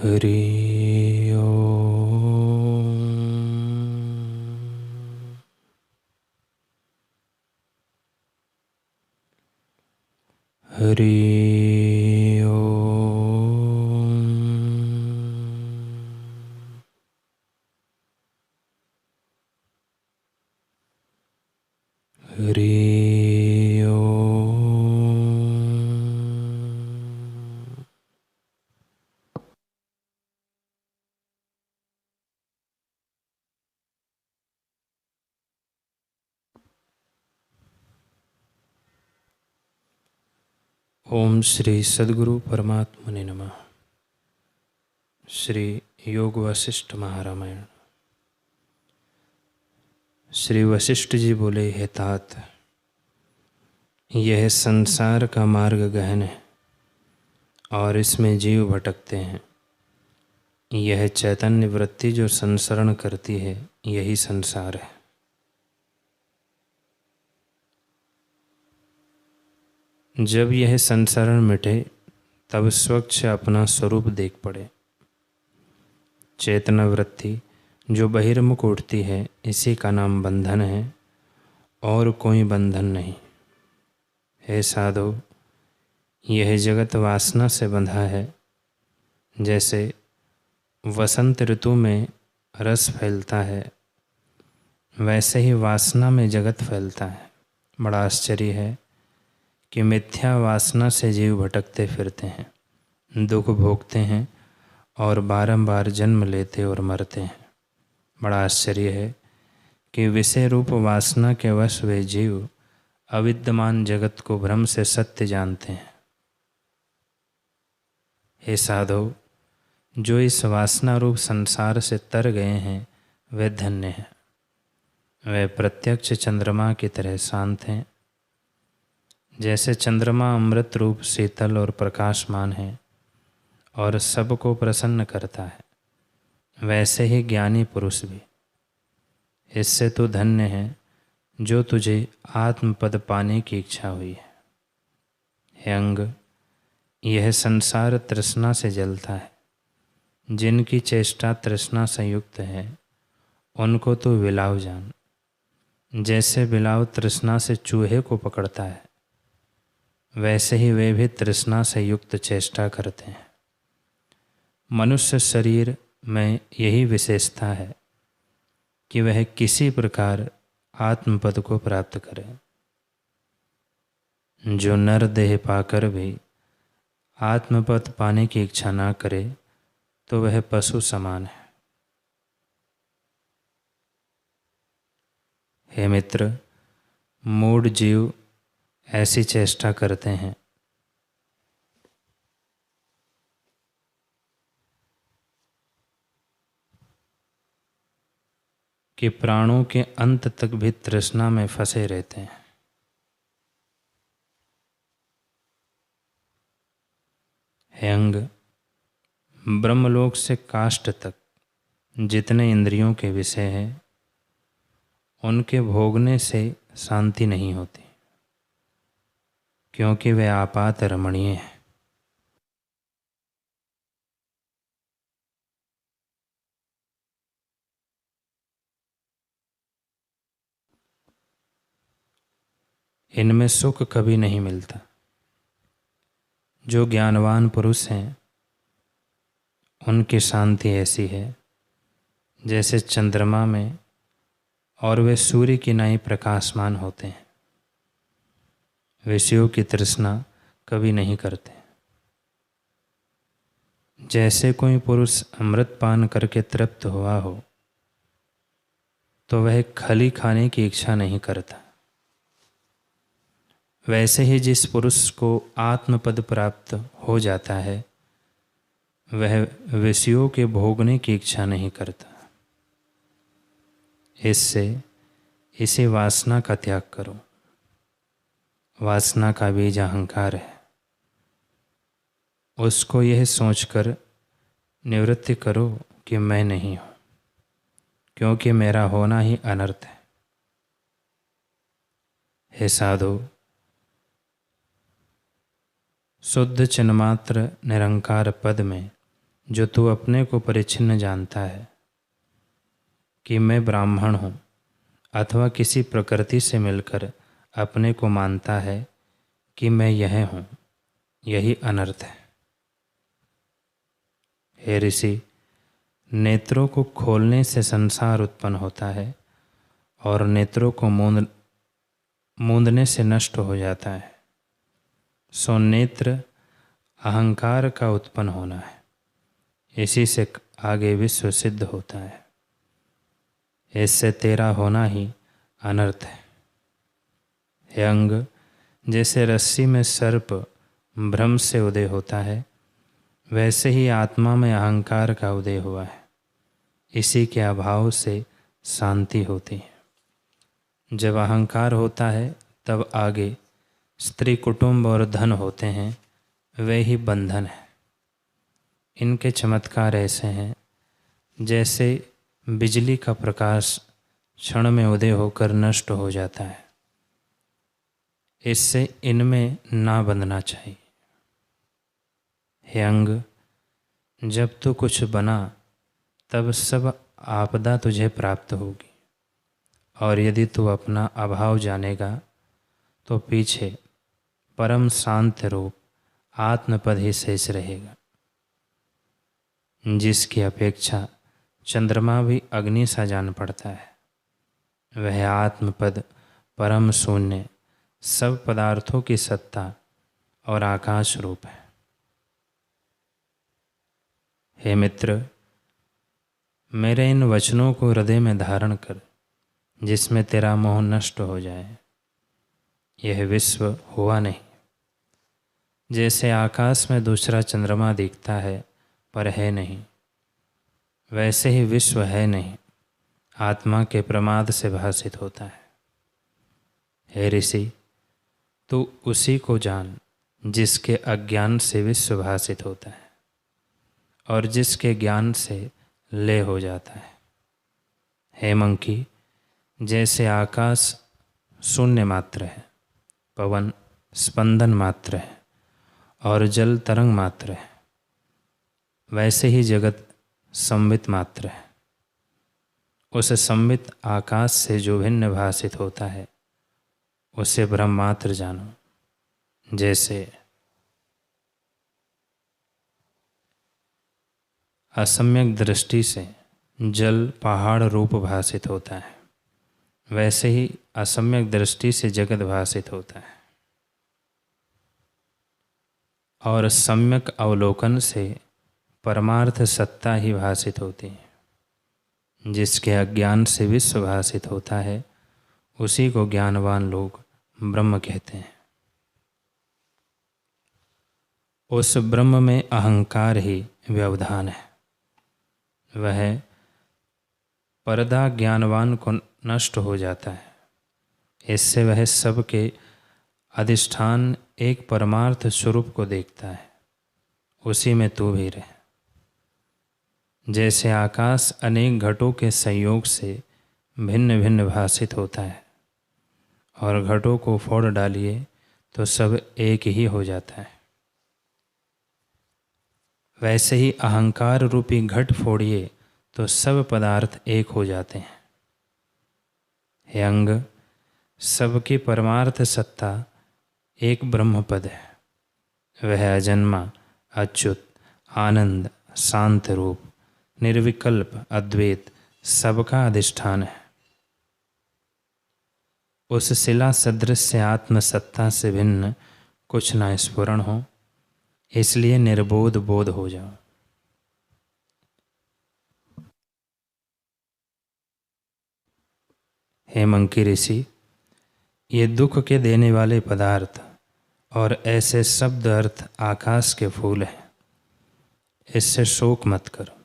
हरि ओम। हरि ओम। हरि ओम। ओम श्री सद्गुरु परमात्मने नमः। श्री योग वशिष्ठ महारामायण। श्री वशिष्ठ जी बोले, हे तात, यह संसार का मार्ग गहन है और इसमें जीव भटकते हैं। यह चैतन्य वृत्ति जो संसरण करती है, यही संसार है। जब यह संसरण मिटे तब स्वच्छ अपना स्वरूप देख पड़े। चेतना वृत्ति जो बहिर्मुख उठती है, इसी का नाम बंधन है और कोई बंधन नहीं। हे साधो, यह जगत वासना से बंधा है। जैसे वसंत ऋतु में रस फैलता है, वैसे ही वासना में जगत फैलता है। बड़ा आश्चर्य है कि मिथ्या वासना से जीव भटकते फिरते हैं, दुख भोगते हैं और बारंबार जन्म लेते और मरते हैं। बड़ा आश्चर्य है कि विषय रूप वासना के वश वे जीव अविद्यमान जगत को भ्रम से सत्य जानते हैं। हे साधो, जो इस वासना रूप संसार से तर गए हैं, वे धन्य हैं। वे प्रत्यक्ष चंद्रमा की तरह शांत हैं। जैसे चंद्रमा अमृत रूप शीतल और प्रकाशमान है और सबको प्रसन्न करता है, वैसे ही ज्ञानी पुरुष भी। इससे तो धन्य है जो तुझे आत्मपद पाने की इच्छा हुई है। हे अंग, यह संसार तृष्णा से जलता है। जिनकी चेष्टा तृष्णा से युक्त है, उनको तो बिलाव जान। जैसे बिलाव तृष्णा से चूहे को पकड़ता है, वैसे ही वे भी तृष्णा से युक्त चेष्टा करते हैं। मनुष्य शरीर में यही विशेषता है कि वह किसी प्रकार आत्मपद को प्राप्त करे। जो नर देह पाकर भी आत्मपद पाने की इच्छा ना करे, तो वह पशु समान है। हे मित्र, मूढ़ जीव ऐसी चेष्टा करते हैं कि प्राणों के अंत तक भी तृष्णा में फंसे रहते हैं। हे अंग, ब्रह्मलोक से काष्ठ तक जितने इंद्रियों के विषय हैं, उनके भोगने से शांति नहीं होती, क्योंकि वे आपात रमणीय हैं। इनमें सुख कभी नहीं मिलता। जो ज्ञानवान पुरुष हैं, उनकी शांति ऐसी है जैसे चंद्रमा में, और वे सूर्य की नाई प्रकाशमान होते हैं। विषयों की तृष्णा कभी नहीं करते। जैसे कोई पुरुष अमृत पान करके तृप्त हुआ हो, तो वह खली खाने की इच्छा नहीं करता। वैसे ही जिस पुरुष को आत्मपद प्राप्त हो जाता है, वह विषयों के भोगने की इच्छा नहीं करता। इससे इसी वासना का त्याग करो। वासना का बीज अहंकार है। उसको यह सोचकर निवृत्ति करो कि मैं नहीं हूँ, क्योंकि मेरा होना ही अनर्थ है। हे साधु, शुद्ध चिन्मात्र निरंकार पद में जो तू अपने को परिच्छिन्न जानता है कि मैं ब्राह्मण हूँ, अथवा किसी प्रकृति से मिलकर अपने को मानता है कि मैं यह हूँ, यही अनर्थ है। हे ऋषि, नेत्रों को खोलने से संसार उत्पन्न होता है और नेत्रों को मूंदने से नष्ट हो जाता है। सो नेत्र अहंकार का उत्पन्न होना है, इसी से आगे विश्व सिद्ध होता है। इससे तेरा होना ही अनर्थ है। हे अंग, जैसे रस्सी में सर्प भ्रम से उदय होता है, वैसे ही आत्मा में अहंकार का उदय हुआ है। इसी के अभाव से शांति होती है। जब अहंकार होता है तब आगे स्त्री, कुटुंब और धन होते हैं, वे ही बंधन है। इनके चमत्कार ऐसे हैं जैसे बिजली का प्रकाश क्षण में उदय होकर नष्ट हो जाता है। इससे इनमें ना बंधना चाहिए। हे अंग, जब तू कुछ बना तब सब आपदा तुझे प्राप्त होगी, और यदि तू अपना अभाव जानेगा तो पीछे परम शांत रूप आत्मपद ही शेष रहेगा, जिसकी अपेक्षा चंद्रमा भी अग्नि सा जान पड़ता है। वह आत्मपद परम शून्य, सब पदार्थों की सत्ता और आकाश रूप है। हे मित्र, मेरे इन वचनों को हृदय में धारण कर, जिसमें तेरा मोह नष्ट हो जाए। यह विश्व हुआ नहीं। जैसे आकाश में दूसरा चंद्रमा दिखता है पर है नहीं, वैसे ही विश्व है नहीं, आत्मा के प्रमाद से भासित होता है। हे ऋषि, तू उसी को जान जिसके अज्ञान से विश्व भासित होता है और जिसके ज्ञान से लय हो जाता है। हे मंकी, जैसे आकाश शून्य मात्र है, पवन स्पंदन मात्र है और जल तरंग मात्र है, वैसे ही जगत संवित मात्र है। उस संवित आकाश से जो भिन्न भासित होता है, उसे ब्रह्म मात्र जानो। जैसे असम्यक दृष्टि से जल पहाड़ रूप भासित होता है, वैसे ही असम्यक दृष्टि से जगत भासित होता है। और सम्यक अवलोकन से परमार्थ सत्ता ही भासित होती है। जिसके अज्ञान से विश्व भासित होता है, उसी को ज्ञानवान लोग ब्रह्म कहते हैं। उस ब्रह्म में अहंकार ही व्यवधान है। वह पर्दा ज्ञानवान को नष्ट हो जाता है। इससे वह सबके अधिष्ठान एक परमार्थ स्वरूप को देखता है। उसी में तू भी रहे। जैसे आकाश अनेक घटों के संयोग से भिन्न भिन्न भासित होता है और घटों को फोड़ डालिए तो सब एक ही हो जाता है, वैसे ही अहंकार रूपी घट फोड़िए तो सब पदार्थ एक हो जाते हैं। हे अंग, सबकी परमार्थ सत्ता एक ब्रह्म पद है। वह अजन्मा, अच्युत, आनंद, शांत रूप, निर्विकल्प, अद्वैत, सबका अधिष्ठान है। उस शिला सदृश से आत्मसत्ता से भिन्न कुछ न स्फुरण हो, इसलिए निर्बोध बोध हो जाओ। हे मंकी ऋषि, ये दुख के देने वाले पदार्थ और ऐसे शब्द अर्थ आकाश के फूल हैं। इससे शोक मत करो,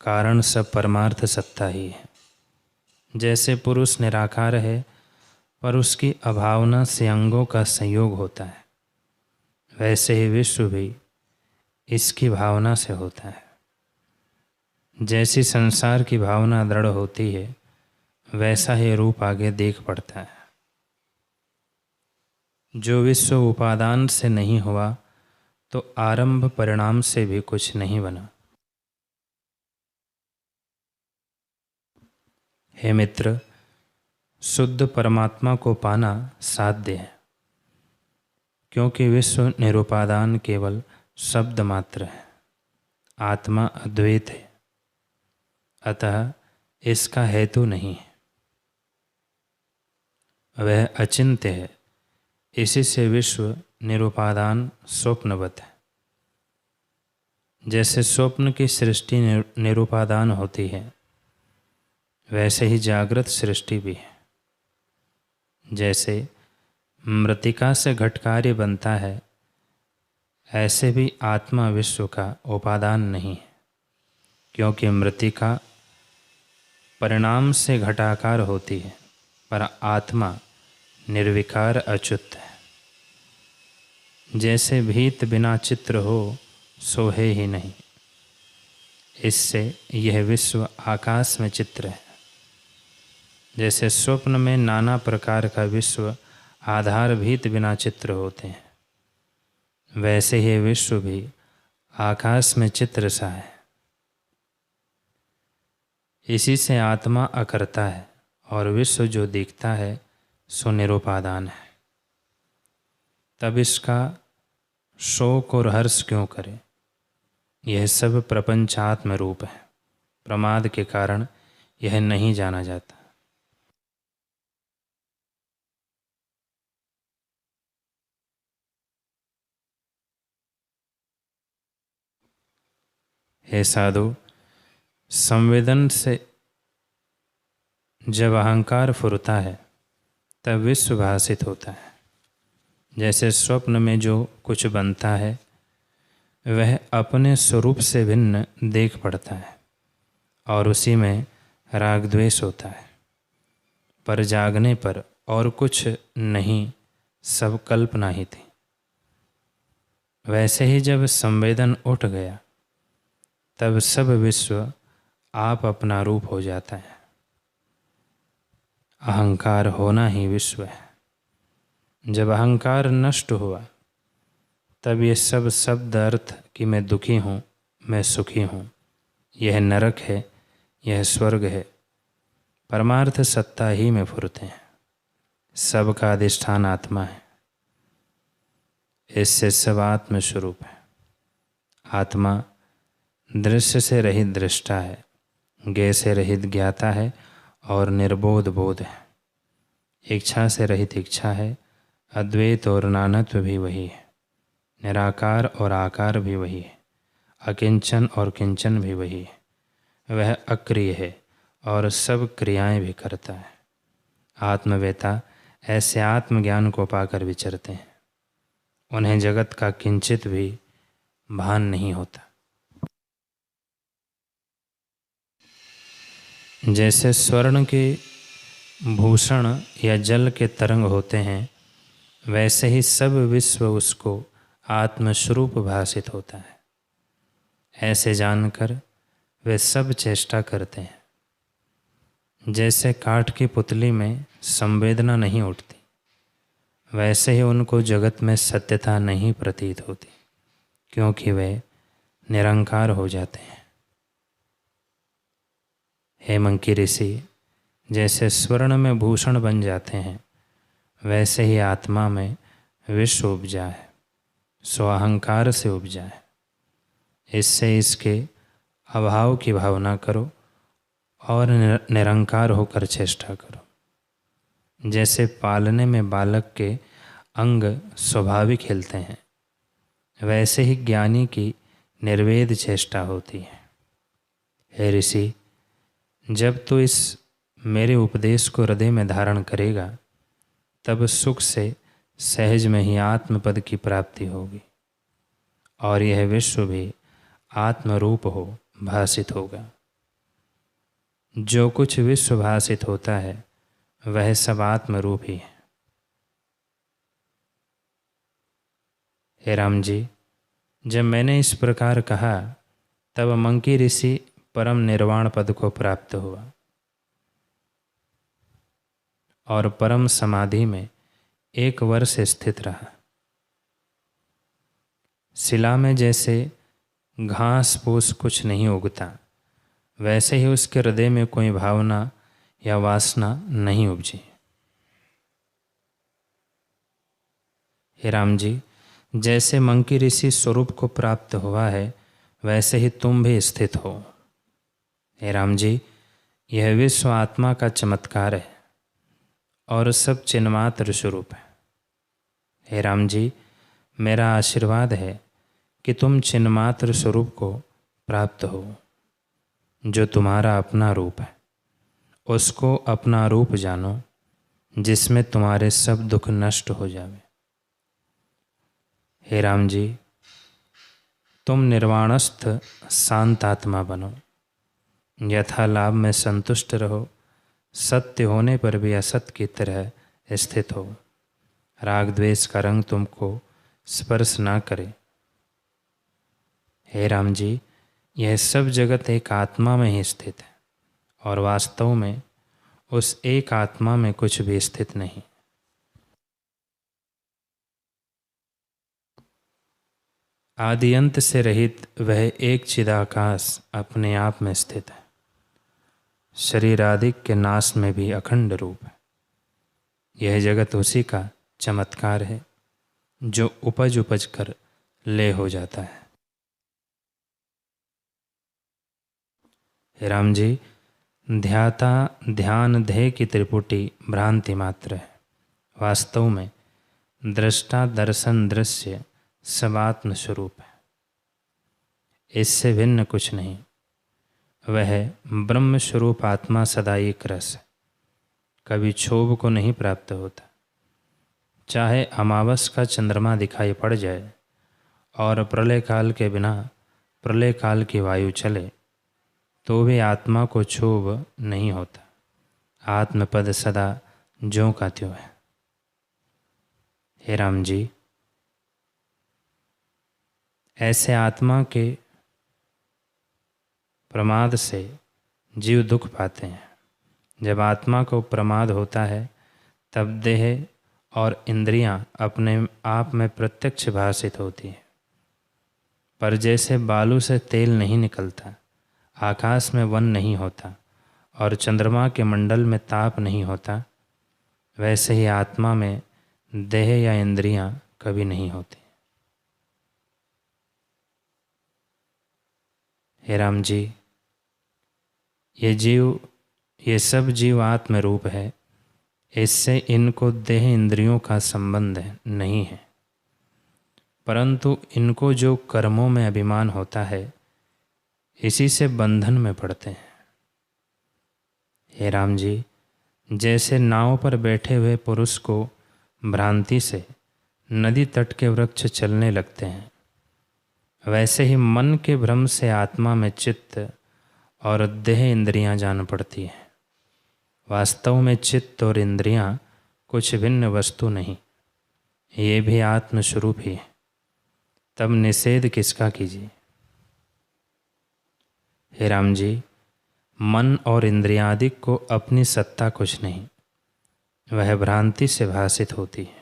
कारण सब परमार्थ सत्ता ही है। जैसे पुरुष निराकार है पर उसकी अभावना से अंगों का संयोग होता है, वैसे ही विश्व भी इसकी भावना से होता है। जैसी संसार की भावना दृढ़ होती है, वैसा ही रूप आगे देख पड़ता है। जो विश्व उपादान से नहीं हुआ तो आरंभ परिणाम से भी कुछ नहीं बना। हे मित्र, शुद्ध परमात्मा को पाना साध्य है, क्योंकि विश्व निरुपादान केवल शब्द मात्र है, आत्मा अद्वैत है, अतः इसका हेतु नहीं है। वह अचिंत्य है, इसी से विश्व निरुपादान स्वप्नवत है। जैसे स्वप्न की सृष्टि निरुपादान होती है, वैसे ही जागृत सृष्टि भी है। जैसे मृतिका से घटकार्य बनता है, ऐसे भी आत्मा विश्व का उपादान नहीं है, क्योंकि मृतिका परिणाम से घटाकार होती है, पर आत्मा निर्विकार अच्युत है। जैसे भीत बिना चित्र हो सो है ही नहीं, इससे यह विश्व आकाश में चित्र है। जैसे स्वप्न में नाना प्रकार का विश्व आधार भीत बिना चित्र होते हैं, वैसे ही विश्व भी आकाश में चित्र सा है। इसी से आत्मा अकर्ता है और विश्व जो दिखता है सो निरुपादान है। तब इसका शोक और हर्ष क्यों करें? यह सब प्रपंचात्म रूप है, प्रमाद के कारण यह नहीं जाना जाता। हे साधु, संवेदन से जब अहंकार फुरता है तब विश्व भासित होता है। जैसे स्वप्न में जो कुछ बनता है वह अपने स्वरूप से भिन्न देख पड़ता है और उसी में राग द्वेष होता है, पर जागने पर और कुछ नहीं, सब कल्पना ही थी। वैसे ही जब संवेदन उठ गया तब सब विश्व आप अपना रूप हो जाता है। अहंकार होना ही विश्व है। जब अहंकार नष्ट हुआ तब ये सब शब्द अर्थ कि मैं दुखी हूँ, मैं सुखी हूँ, यह नरक है, यह स्वर्ग है, परमार्थ सत्ता ही में फुरते हैं। सबका अधिष्ठान आत्मा है, इससे सब आत्म स्वरूप है। आत्मा दृश्य से रहित दृष्टा है, ज्ञेय से रहित ज्ञाता है और निर्बोध बोध है। इच्छा से रहित इच्छा है, अद्वैत और नानत्व भी वही है, निराकार और आकार भी वही है, अकिंचन और किंचन भी वही है। वह अक्रिय है और सब क्रियाएं भी करता है। आत्मवेता ऐसे आत्मज्ञान को पाकर विचरते हैं, उन्हें जगत का किंचित भी भान नहीं होता। जैसे स्वर्ण के भूषण या जल के तरंग होते हैं, वैसे ही सब विश्व उसको आत्मस्वरूप भासित होता है। ऐसे जानकर वे सब चेष्टा करते हैं। जैसे काठ की पुतली में संवेदना नहीं उठती, वैसे ही उनको जगत में सत्यता नहीं प्रतीत होती, क्योंकि वे निरंकार हो जाते हैं। हे मंकी ऋषि, जैसे स्वर्ण में भूषण बन जाते हैं, वैसे ही आत्मा में विश्व उपजा है, सो अहंकार से उपजा है। इससे इसके अभाव की भावना करो और निरंकार होकर चेष्टा करो। जैसे पालने में बालक के अंग स्वाभाविक हिलते हैं, वैसे ही ज्ञानी की निर्वेद चेष्टा होती है। हे ऋषि, जब तू इस मेरे उपदेश को हृदय में धारण करेगा, तब सुख से सहज में ही आत्मपद की प्राप्ति होगी और यह विश्व भी आत्मरूप हो भासित होगा। जो कुछ विश्व भासित होता है वह सब आत्मरूप ही है। हे राम जी, जब मैंने इस प्रकार कहा तब मंकी ऋषि परम निर्वाण पद को प्राप्त हुआ और परम समाधि में 1 वर्ष स्थित रहा। शिला में जैसे घास फूस कुछ नहीं उगता, वैसे ही उसके हृदय में कोई भावना या वासना नहीं उपजी। हे राम जी, जैसे मंकी ऋषि स्वरूप को प्राप्त हुआ है, वैसे ही तुम भी स्थित हो। हे राम जी, यह विश्व आत्मा का चमत्कार है और सब चिन्मात्र स्वरूप है। हे राम जी, मेरा आशीर्वाद है कि तुम चिन्मात्र स्वरूप को प्राप्त हो, जो तुम्हारा अपना रूप है। उसको अपना रूप जानो, जिसमें तुम्हारे सब दुख नष्ट हो जावे। हे राम जी, तुम निर्वाणस्थ शांत आत्मा बनो, यथा लाभ में संतुष्ट रहो, सत्य होने पर भी असत की तरह स्थित हो, राग द्वेष का रंग तुमको स्पर्श ना करे। हे राम जी, यह सब जगत एक आत्मा में ही स्थित है और वास्तव में उस एक आत्मा में कुछ भी स्थित नहीं। आदि अंत से रहित वह एक चिदाकाश अपने आप में स्थित है। शरीर आदि के नाश में भी अखंड रूप है। यह जगत उसी का चमत्कार है, जो उपज उपज कर लय हो जाता है। हे राम जी, ध्याता ध्यान ध्येय की त्रिपुटी भ्रांति मात्र है। वास्तव में दृष्टा दर्शन दृश्य सब आत्म स्वरूप है। इससे भिन्न कुछ नहीं। वह ब्रह्म स्वरूप आत्मा सदा एक रस है, कभी क्षोभ को नहीं प्राप्त होता। चाहे अमावस का चंद्रमा दिखाई पड़ जाए और प्रलय काल के बिना प्रलय काल की वायु चले, तो भी आत्मा को क्षोभ नहीं होता। आत्मपद सदा ज्यों का त्यों है। हे राम जी, ऐसे आत्मा के प्रमाद से जीव दुख पाते हैं। जब आत्मा को प्रमाद होता है, तब देह और इंद्रियां अपने आप में प्रत्यक्ष भासित होती हैं। पर जैसे बालू से तेल नहीं निकलता, आकाश में वन नहीं होता और चंद्रमा के मंडल में ताप नहीं होता, वैसे ही आत्मा में देह या इंद्रियां कभी नहीं होती। हे राम जी, ये सब जीव आत्म रूप है। इससे इनको देह इंद्रियों का संबंध नहीं है, परंतु इनको जो कर्मों में अभिमान होता है, इसी से बंधन में पड़ते हैं। हे राम जी, जैसे नाव पर बैठे हुए पुरुष को भ्रांति से नदी तट के वृक्ष चलने लगते हैं, वैसे ही मन के भ्रम से आत्मा में चित्त और देह इंद्रियां जान पड़ती हैं। वास्तव में चित्त और इंद्रियां कुछ भिन्न वस्तु नहीं, ये भी आत्मस्वरूप ही है। तब निषेध किसका कीजिए। हे राम जी, मन और इंद्रियादिक को अपनी सत्ता कुछ नहीं, वह भ्रांति से भासित होती है।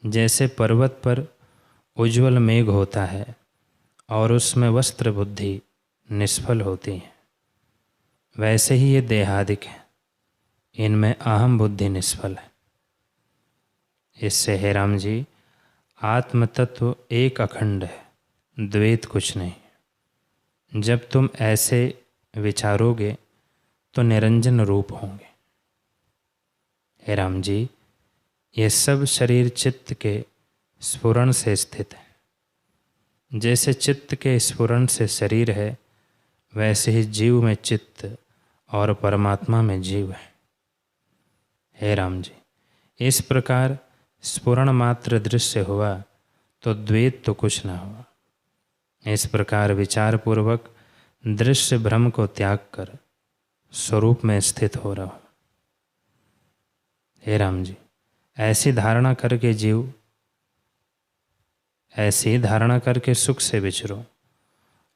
जैसे पर्वत पर उज्ज्वल मेघ होता है और उसमें वस्त्र बुद्धि निष्फल होती है, वैसे ही ये देहादिक है, इनमें अहम बुद्धि निष्फल है। इससे हे राम जी, आत्म तत्व एक अखंड है, द्वैत कुछ नहीं। जब तुम ऐसे विचारोगे तो निरंजन रूप होंगे। हे राम जी, ये सब शरीर चित्त के स्फुरण से स्थित है। जैसे चित्त के स्फुरण से शरीर है, वैसे ही जीव में चित्त और परमात्मा में जीव है। हे राम जी, इस प्रकार स्फुरण मात्र दृश्य हुआ तो द्वैत तो कुछ न हुआ। इस प्रकार विचार पूर्वक दृश्य भ्रम को त्याग कर स्वरूप में स्थित हो रहो। हे राम जी, ऐसी धारणा करके सुख से विचरो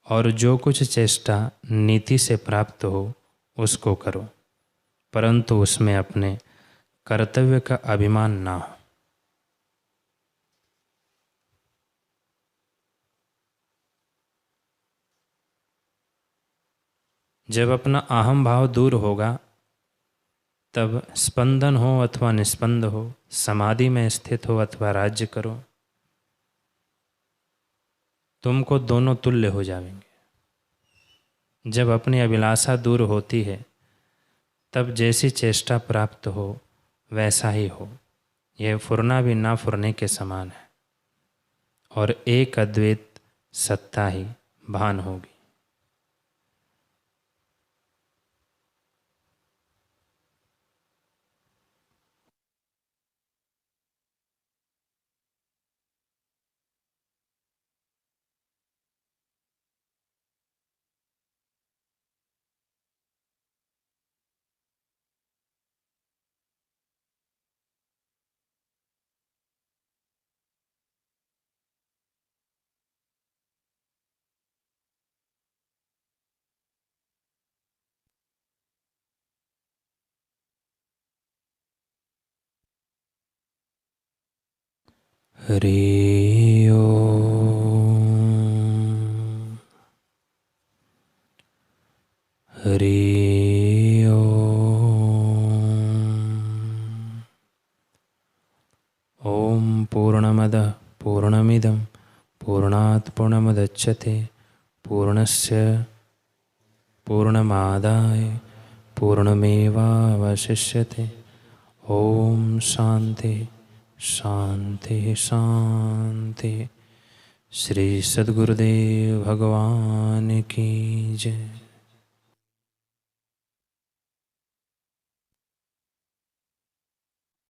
और जो कुछ चेष्टा नीति से प्राप्त हो उसको करो, परंतु उसमें अपने कर्तव्य का अभिमान ना हो। जब अपना अहम भाव दूर होगा तब स्पंदन हो अथवा निस्पंद हो, समाधि में स्थित हो अथवा राज्य करो, तुमको दोनों तुल्य हो जाएंगे। जब अपनी अभिलाषा दूर होती है तब जैसी चेष्टा प्राप्त हो वैसा ही हो। यह फुरना भी ना फुरने के समान है और एक अद्वैत सत्ता ही भान होगी। हरि ओम, हरि ओम। ओम पूर्णमदः पूर्णमिदं पूर्णात् पूर्णमुदच्यते पूर्णस्य पूर्णमादाय पूर्णमेवावशिष्यते। ओम शांति शांति शांति। श्री सद्गुरुदेव भगवान की जय।